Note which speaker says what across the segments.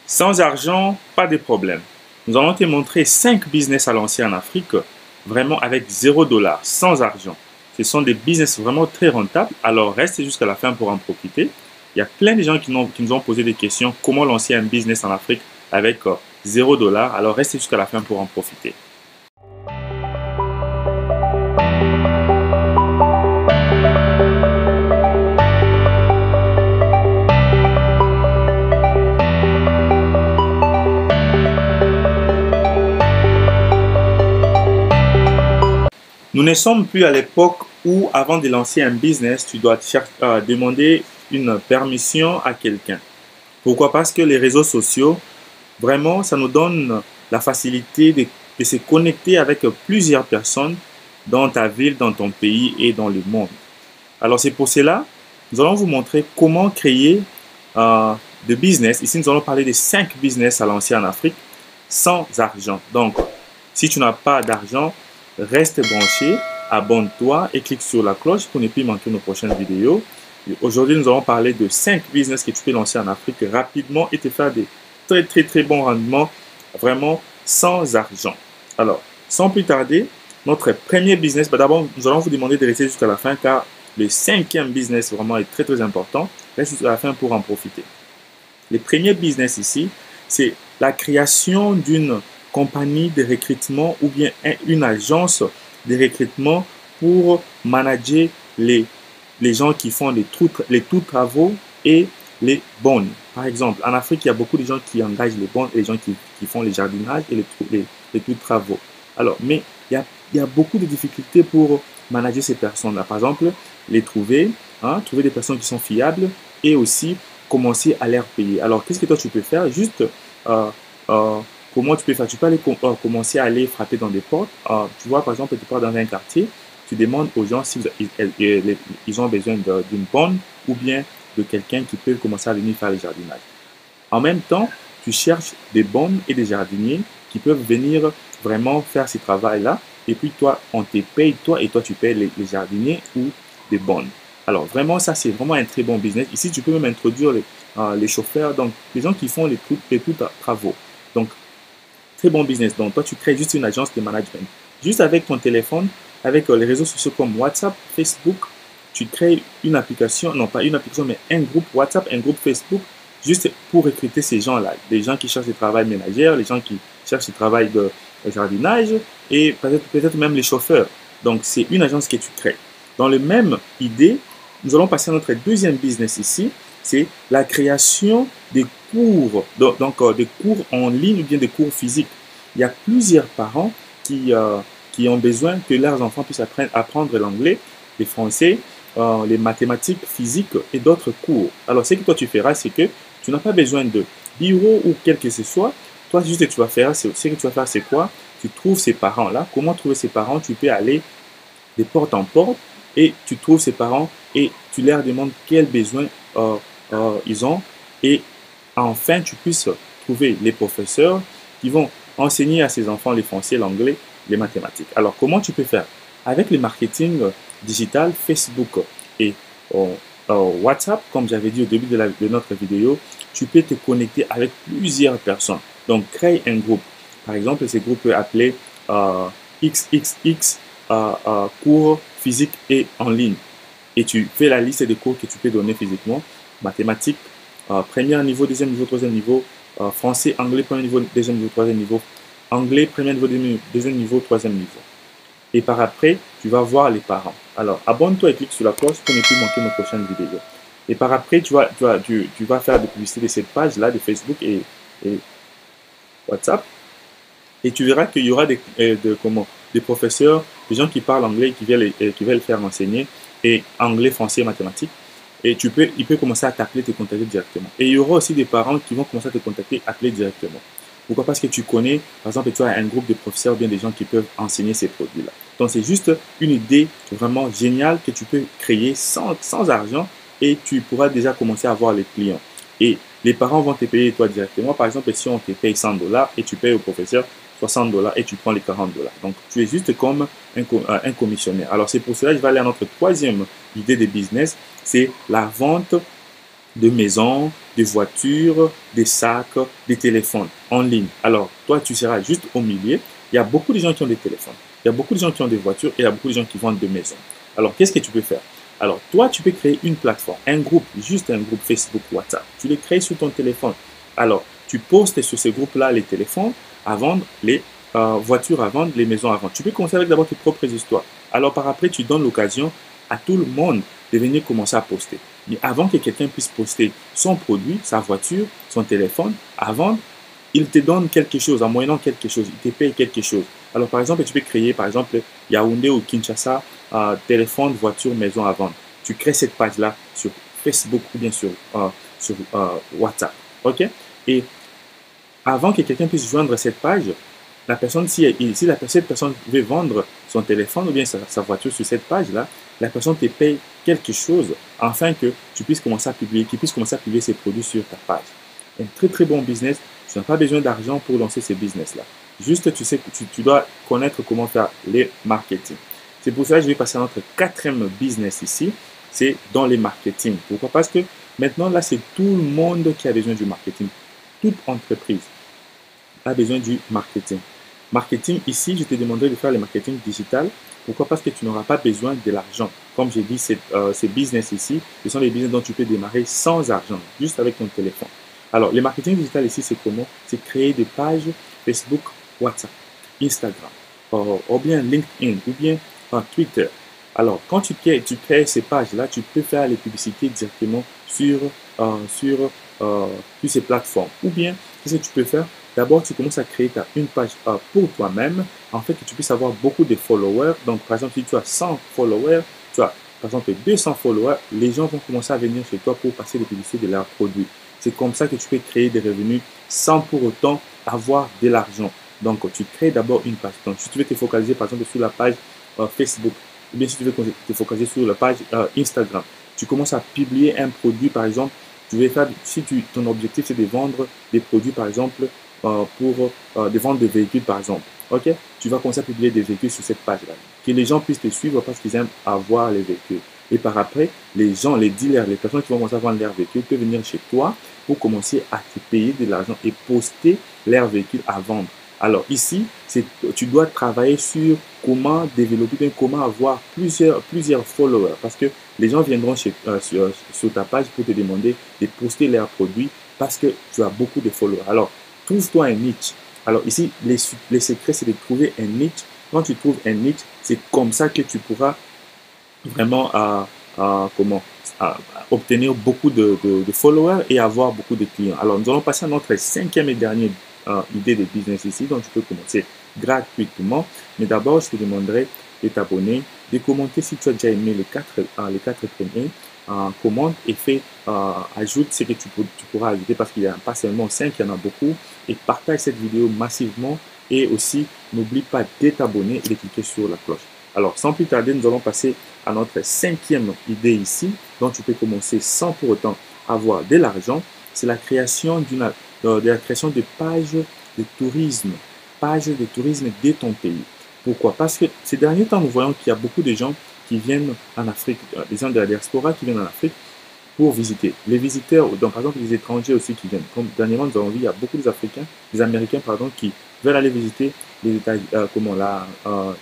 Speaker 1: Sans argent, pas de problème. Nous allons te montrer 5 business à lancer en Afrique, vraiment avec 0 $, sans argent. Ce sont des business vraiment très rentables, alors reste jusqu'à la fin pour en profiter. Il y a plein de gens qui nous ont posé des questions, comment lancer un business en Afrique avec 0 $, alors reste jusqu'à la fin pour en profiter. Nous ne sommes plus à l'époque où, avant de lancer un business, tu dois demander une permission à quelqu'un. Pourquoi? Parce que les réseaux sociaux, vraiment, ça nous donne la facilité de se connecter avec plusieurs personnes dans ta ville, dans ton pays et dans le monde. Alors, c'est pour cela, nous allons vous montrer comment créer de business. Ici, nous allons parler de 5 business à lancer en Afrique sans argent. Donc, si tu n'as pas d'argent, reste branché, abonne-toi et clique sur la cloche pour ne plus manquer nos prochaines vidéos. Aujourd'hui, nous allons parler de 5 business que tu peux lancer en Afrique rapidement et te faire des très bons rendements, vraiment sans argent. Alors, sans plus tarder, notre premier business, d'abord, nous allons vous demander de rester jusqu'à la fin car le 5e business vraiment est très important. Reste jusqu'à la fin pour en profiter. Le premier business ici, c'est la création d'une compagnie de recrutement ou bien une agence de recrutement pour manager les gens qui font les tout travaux et les bonnes. Par exemple, en Afrique, il y a beaucoup de gens qui engagent les bonnes et les gens qui font les jardinages et les tout travaux. Alors, mais il y a beaucoup de difficultés pour manager ces personnes-là. Par exemple, les trouver, trouver des personnes qui sont fiables et aussi commencer à les payer. Alors, qu'est-ce que toi tu peux faire? Juste comment tu peux faire? Tu peux aller commencer à aller frapper dans des portes. Tu vois, par exemple, tu pars dans un quartier, tu demandes aux gens s'ils ont besoin d'une bonne ou bien de quelqu'un qui peut commencer à venir faire le jardinage. En même temps, tu cherches des bonnes et des jardiniers qui peuvent venir vraiment faire ce travail-là. Et puis toi, on te paye, toi, et toi, tu payes les jardiniers ou des bonnes. Alors, vraiment, ça, c'est vraiment un très bon business. Ici, tu peux même introduire les chauffeurs, donc les gens qui font les tout travaux. Donc, très bon business. Donc, toi, tu crées juste une agence de management. Juste avec ton téléphone, avec les réseaux sociaux comme WhatsApp, Facebook, tu crées une application, non pas une application, mais un groupe WhatsApp, un groupe Facebook, juste pour recruter ces gens-là. Des gens qui cherchent du travail ménagère, les gens qui cherchent du travail de jardinage et peut-être même les chauffeurs. Donc, c'est une agence que tu crées. Dans la même idée, nous allons passer à notre deuxième business ici, c'est la création des cours, donc des cours en ligne ou bien des cours physiques. Il y a plusieurs parents qui ont besoin que leurs enfants puissent apprendre l'anglais, le français, les mathématiques, physiques et d'autres cours. Alors, ce que toi tu feras, c'est que tu n'as pas besoin de bureau ou quel que ce soit. Toi, juste ce que tu vas faire, c'est quoi? Tu trouves ces parents-là. Comment trouver ces parents? Tu peux aller de porte en porte et tu trouves ces parents et tu leur demandes quels besoins ils ont. Et enfin, tu puisses trouver les professeurs qui vont enseigner à ces enfants le français, l'anglais, les mathématiques. Alors, comment tu peux faire? Avec le marketing digital, Facebook et WhatsApp, comme j'avais dit au début de notre vidéo, tu peux te connecter avec plusieurs personnes. Donc, crée un groupe. Par exemple, ce groupe peut appeler XXX cours physique et en ligne. Et tu fais la liste des cours que tu peux donner physiquement. Mathématiques, premier niveau, deuxième niveau, troisième niveau. Français, anglais, premier niveau, deuxième niveau, troisième niveau. Anglais, premier niveau, deuxième niveau, troisième niveau. Et par après, tu vas voir les parents. Alors, abonne-toi et clique sur la cloche pour ne plus manquer nos prochaines vidéos. Et par après, tu vas faire des publicités de cette page-là, de Facebook et WhatsApp. Et tu verras qu'il y aura des professeurs, des gens qui parlent anglais, qui veulent faire enseigner, et anglais, français, mathématiques. Et il peut commencer à t'appeler, te contacter directement. Et il y aura aussi des parents qui vont commencer à te contacter, appeler directement. Pourquoi? Parce que tu connais, par exemple, tu as un groupe de professeurs, bien des gens qui peuvent enseigner ces produits-là. Donc, c'est juste une idée vraiment géniale que tu peux créer sans argent et tu pourras déjà commencer à voir les clients. Et les parents vont te payer toi directement. Par exemple, si on te paye $100 et tu payes au professeur $60 et tu prends les $40. Donc, tu es juste comme un commissionnaire. Alors, c'est pour cela que je vais aller à notre troisième idée de business, c'est la vente de maisons, de voitures, des sacs, des téléphones en ligne. Alors, toi, tu seras juste au milieu. Il y a beaucoup de gens qui ont des téléphones. Il y a beaucoup de gens qui ont des voitures et il y a beaucoup de gens qui vendent des maisons. Alors, qu'est-ce que tu peux faire? Alors, toi, tu peux créer une plateforme, un groupe, juste un groupe Facebook, WhatsApp. Tu le crées sur ton téléphone. Alors, tu postes sur ce groupe-là les téléphones à vendre, les voitures à vendre, les maisons à vendre. Tu peux commencer avec d'abord tes propres histoires. Alors, par après, tu donnes l'occasion à tout le monde de venir commencer à poster. Mais avant que quelqu'un puisse poster son produit, sa voiture, son téléphone à vendre, il te donne quelque chose, en moyennant quelque chose, il te paye quelque chose. Alors, par exemple, tu peux créer, par exemple, Yaoundé ou Kinshasa, téléphone, voiture, maison à vendre. Tu crées cette page-là sur Facebook ou bien sur WhatsApp. OK? Et avant que quelqu'un puisse joindre cette page, la personne, cette personne veut vendre son téléphone ou bien sa voiture sur cette page-là, la personne te paye quelque chose afin que tu puisses commencer à publier, qu'il puisse commencer à publier ses produits sur ta page. Un très très bon business. Tu n'as pas besoin d'argent pour lancer ces business-là. Juste, tu sais que tu dois connaître comment faire les marketing. C'est pour ça que je vais passer à notre quatrième business ici. C'est dans les marketing. Pourquoi? Parce que maintenant, là, c'est tout le monde qui a besoin du marketing. Toute entreprise a besoin du marketing. Marketing, ici, je te demanderai de faire le marketing digital. Pourquoi? Parce que tu n'auras pas besoin de l'argent. Comme j'ai dit, ces business ici, ce sont les business dont tu peux démarrer sans argent, juste avec ton téléphone. Alors, le marketing digital ici, c'est comment? C'est créer des pages Facebook, WhatsApp, Instagram, ou bien LinkedIn, ou bien Twitter. Alors, quand tu crées ces pages-là, tu peux faire les publicités directement sur ces plateformes. Ou bien, qu'est-ce que tu peux faire? D'abord, tu commences à créer une page pour toi-même, en fait, que tu puisses avoir beaucoup de followers. Donc, par exemple, si tu as 100 followers, tu as, par exemple, 200 followers, les gens vont commencer à venir chez toi pour passer des publicités de leurs produits. C'est comme ça que tu peux créer des revenus sans pour autant avoir de l'argent. Donc, tu crées d'abord une page. Donc, si tu veux te focaliser, par exemple, sur la page Facebook, ou bien si tu veux te focaliser sur la page Instagram, tu commences à publier un produit, par exemple, si ton objectif c'est de vendre des produits, par exemple, pour de vendre des véhicules, par exemple. Ok? Tu vas commencer à publier des véhicules sur cette page-là. Que les gens puissent te suivre parce qu'ils aiment avoir les véhicules. Et par après, les gens, les dealers, les personnes qui vont commencer à vendre leurs véhicules peuvent venir chez toi pour commencer à te payer de l'argent et poster leurs véhicules à vendre. Alors ici, tu dois travailler sur comment développer, comment avoir plusieurs followers. Parce que les gens viendront sur ta page pour te demander de poster leurs produits parce que tu as beaucoup de followers. Alors, trouve-toi un niche. Alors ici, les secrets, c'est de trouver un niche. Quand tu trouves un niche, c'est comme ça que tu pourras vraiment obtenir beaucoup de followers et avoir beaucoup de clients. Alors, nous allons passer à notre cinquième et dernière idée de business ici, dont tu peux commencer gratuitement. Mais d'abord, je te demanderai de t'abonner, de commenter si tu as déjà aimé les quatre premiers. Commente et ajoute ce que tu pourras ajouter parce qu'il n'y a pas seulement 5, il y en a beaucoup. Et partage cette vidéo massivement. Et aussi, n'oublie pas de t'abonner et de cliquer sur la cloche. Alors, sans plus tarder, nous allons passer à notre cinquième idée ici, dont tu peux commencer sans pour autant avoir de l'argent. C'est la création de pages de tourisme, de ton pays. Pourquoi? Parce que ces derniers temps, nous voyons qu'il y a beaucoup de gens qui viennent en Afrique, des gens de la diaspora qui viennent en Afrique pour visiter. Les visiteurs, donc par exemple les étrangers aussi qui viennent. Comme dernièrement, nous avons vu, il y a beaucoup d'Africains, des Américains, pardon, qui veulent aller visiter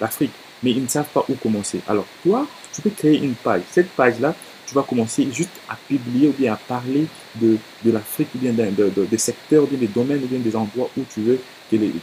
Speaker 1: l'Afrique, mais ils ne savent pas où commencer. Alors toi, tu peux créer une page. Cette page-là, tu vas commencer juste à publier ou bien à parler de l'Afrique ou bien des secteurs, ou bien des domaines ou bien des endroits où tu veux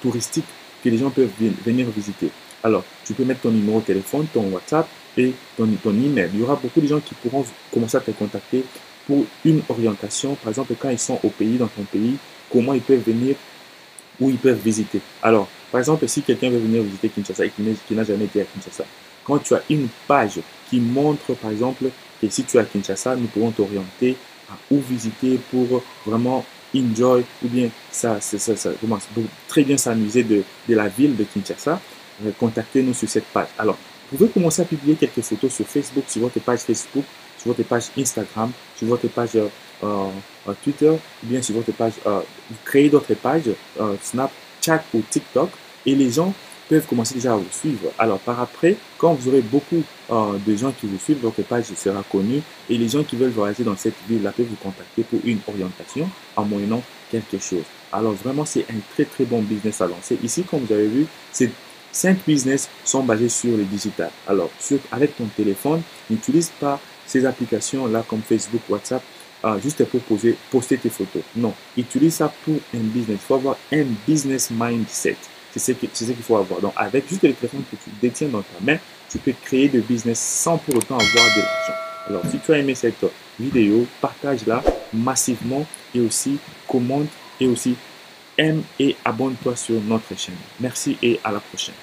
Speaker 1: touristiques que les gens peuvent venir visiter. Alors, tu peux mettre ton numéro de téléphone, ton WhatsApp et ton email. Il y aura beaucoup de gens qui pourront commencer à te contacter pour une orientation. Par exemple, quand ils sont au pays, dans ton pays, comment ils peuvent venir, où ils peuvent visiter. Alors, par exemple, si quelqu'un veut venir visiter Kinshasa et qui n'a jamais été à Kinshasa, quand tu as une page qui montre, par exemple, que si tu es à Kinshasa, nous pourrons t'orienter à où visiter pour vraiment enjoy ou bien très bien s'amuser de la ville de Kinshasa. Contactez-nous sur cette page. Alors, vous pouvez commencer à publier quelques photos sur Facebook, sur votre page Facebook, sur votre page Instagram, sur votre page Twitter, ou bien sur votre page, créer d'autres pages, Snapchat ou TikTok, et les gens peuvent commencer déjà à vous suivre. Alors par après, quand vous aurez beaucoup de gens qui vous suivent, votre page sera connue et les gens qui veulent voyager dans cette ville-là peuvent vous contacter pour une orientation en moyennant quelque chose. Alors vraiment, c'est un très très bon business à lancer. Ici, comme vous avez vu, ces 5 business sont basés sur le digital. Alors, avec ton téléphone, n'utilise pas ces applications-là comme Facebook, WhatsApp, juste pour poster tes photos. Non, utilise ça pour un business. Il faut avoir un business mindset. C'est ce qu'il faut avoir. Donc, avec juste le téléphone que tu détiens dans ta main, tu peux créer des business sans pour autant avoir de l'argent. Alors, si tu as aimé cette vidéo, partage-la massivement et aussi commente et aussi aime et abonne-toi sur notre chaîne. Merci et à la prochaine.